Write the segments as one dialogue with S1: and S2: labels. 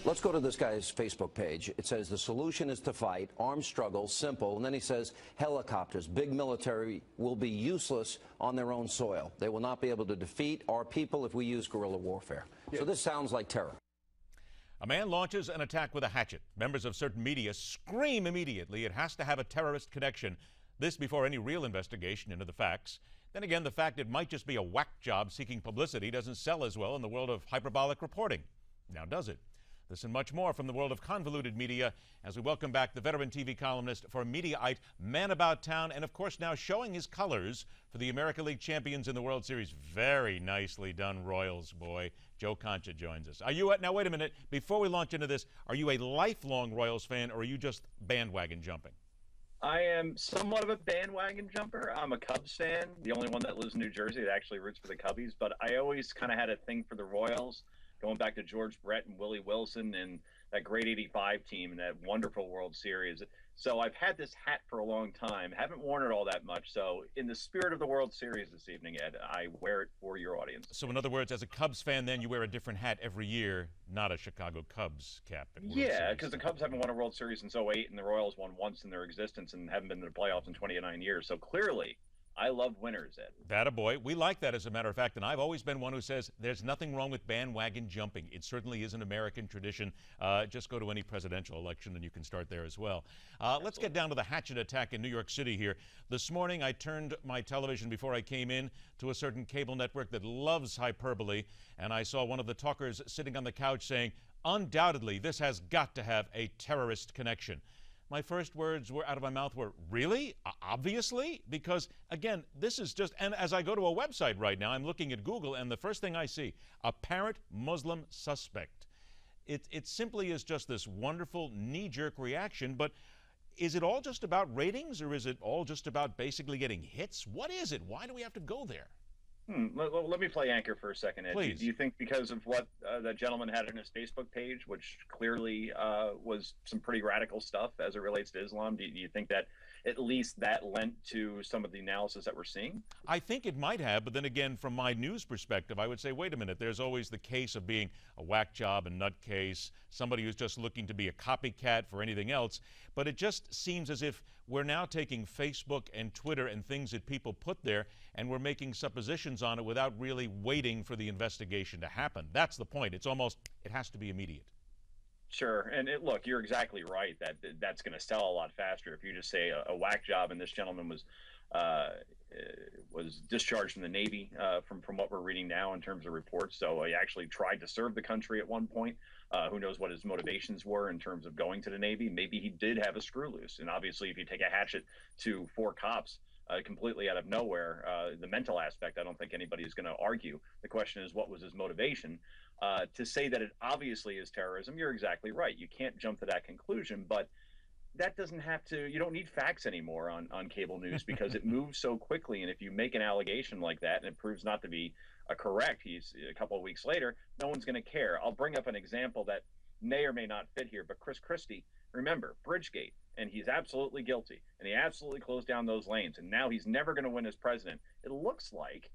S1: Let's go to this guy's Facebook page. It says the solution is to fight, armed struggle, simple. And then he says helicopters, big military will be useless on their own soil. They will not be able to defeat our people if we use guerrilla warfare. So this sounds like terror.
S2: A man launches an attack with a hatchet. Members of certain media scream immediately it has to have a terrorist connection. This before any real investigation into the facts. Then again, the fact it might just be a whack job seeking publicity doesn't sell as well in the world of hyperbolic reporting. Now does it? This and much more from the world of convoluted media as we welcome back the veteran TV columnist for Mediaite, man about town, and of course now showing his colors for the American League champions in the World Series. Very nicely done, Royals boy. Joe Concha joins us. Are you, now wait a minute, before we launch into this, are you a lifelong Royals fan or are you just bandwagon jumping?
S3: I am somewhat of a bandwagon jumper. I'm a Cubs fan, the only one that lives in New Jersey that actually roots for the Cubbies, but I always kind of had a thing for the Royals. Going back to George Brett and Willie Wilson and that great '85 team and that wonderful World Series. So I've had this hat for a long time. Haven't worn it all that much. So in the spirit of the World Series this evening, Ed, I wear it for your audience.
S2: So in other words, as a Cubs fan, then you wear a different hat every year, not a Chicago Cubs cap.
S3: Yeah, because the Cubs haven't won a World Series since '08, and the Royals won once in their existence and haven't been to the playoffs in 29 years. So clearly, I love winners, Ed.
S2: That a boy. We like that, as a matter of fact, and I've always been one who says there's nothing wrong with bandwagon jumping. It certainly is an American tradition. Just go to any presidential election and you can start there as well. Let's get down to the hatchet attack in New York City here. This morning I turned my television before I came in to a certain cable network that loves hyperbole, and I saw one of the talkers sitting on the couch saying, undoubtedly, this has got to have a terrorist connection. My first words were out of my mouth were, really? Obviously? Because, again, this is just, and as I go to a website right now, I'm looking at Google, and the first thing I see, apparent Muslim suspect. It simply is just this wonderful knee-jerk reaction, but is it all just about ratings, or is it all just about basically getting hits? What is it? Why do we have to go there?
S3: Let me play anchor for a second, Ed.
S2: Please.
S3: Do you think because of what that gentleman had on his Facebook page, which clearly was some pretty radical stuff as it relates to Islam, do you think that at least that lent to some of the analysis that we're seeing?
S2: I think it might have, but then again, from my news perspective, I would say, wait a minute, there's always the case of being a whack job, a nutcase, somebody who's just looking to be a copycat for anything else. But it just seems as if we're now taking Facebook and Twitter and things that people put there, and we're making suppositions on it without really waiting for the investigation to happen. That's the point. It's almost, it has to be immediate.
S3: Sure, and look, you're exactly right that that's going to sell a lot faster if you just say a whack job, and this gentleman was discharged from the Navy from what we're reading now in terms of reports. So he actually tried to serve the country at one point. Who knows what his motivations were in terms of going to the Navy? Maybe he did have a screw loose, and obviously if you take a hatchet to 4 cops completely out of nowhere, the mental aspect, I don't think anybody is going to argue. The question is, what was his motivation? To say that it obviously is terrorism, you're exactly right. You can't jump to that conclusion, but that doesn't have to, you don't need facts anymore on cable news because it moves so quickly. And if you make an allegation like that and it proves not to be correct, he's a couple of weeks later, no one's going to care. I'll bring up an example that may or may not fit here, but Chris Christie, remember, Bridgegate, and he's absolutely guilty, and he absolutely closed down those lanes, and now he's never going to win as president. It looks like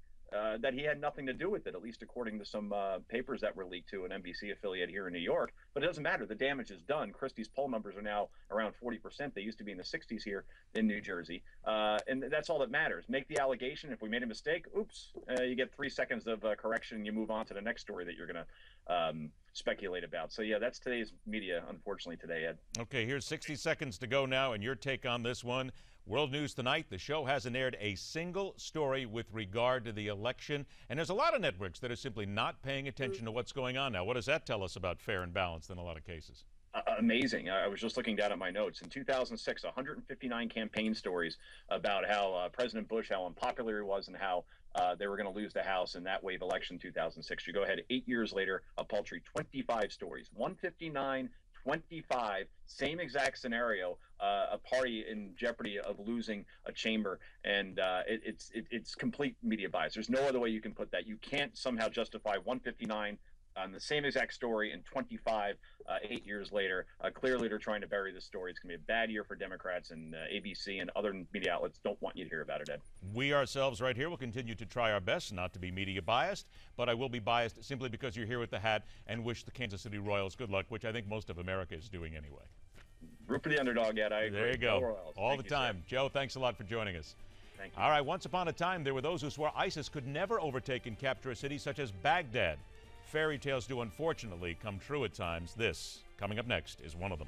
S3: that he had nothing to do with it, at least according to some papers that were leaked to an NBC affiliate here in New York. But it doesn't matter. The damage is done. Christie's poll numbers are now around 40%. They used to be in the 60s here in New Jersey. And that's all that matters. Make the allegation. If we made a mistake, oops, you get 3 seconds of correction. And you move on to the next story that you're going to speculate about. So, yeah, that's today's media, unfortunately, today, Ed.
S2: Okay, here's 60 seconds to go now, and your take on this one. World News Tonight, the show hasn't aired a single story with regard to the election, and there's a lot of networks that are simply not paying attention to what's going on now. What does that tell us about fair and balanced in a lot of cases?
S3: Amazing. I was just looking down at my notes. In 2006, 159 campaign stories about how President Bush, how unpopular he was, and how they were going to lose the House in that wave election in 2006. You go ahead 8 years later, a paltry 25 stories. 159, 25, same exact scenario, a party in jeopardy of losing a chamber, and it's complete media bias. There's no other way you can put that. You can't somehow justify 159 on the same exact story in 25, 8 years later. Clearly, they're trying to bury the story. It's going to be a bad year for Democrats, and ABC and other media outlets don't want you to hear about it, Ed.
S2: We ourselves right here will continue to try our best not to be media biased, but I will be biased simply because you're here with the hat and wish the Kansas City Royals good luck, which I think most of America is doing anyway.
S3: Root for the underdog, Ed. I agree.
S2: There you go.
S3: Royals.
S2: All
S3: Thank
S2: the
S3: you,
S2: time.
S3: sir.
S2: Joe, thanks a lot for joining us.
S3: Thank you.
S2: All right, once upon a time, there were those who swore ISIS could never overtake and capture a city such as Baghdad. Fairy tales do unfortunately come true at times. This, coming up next, is one of them.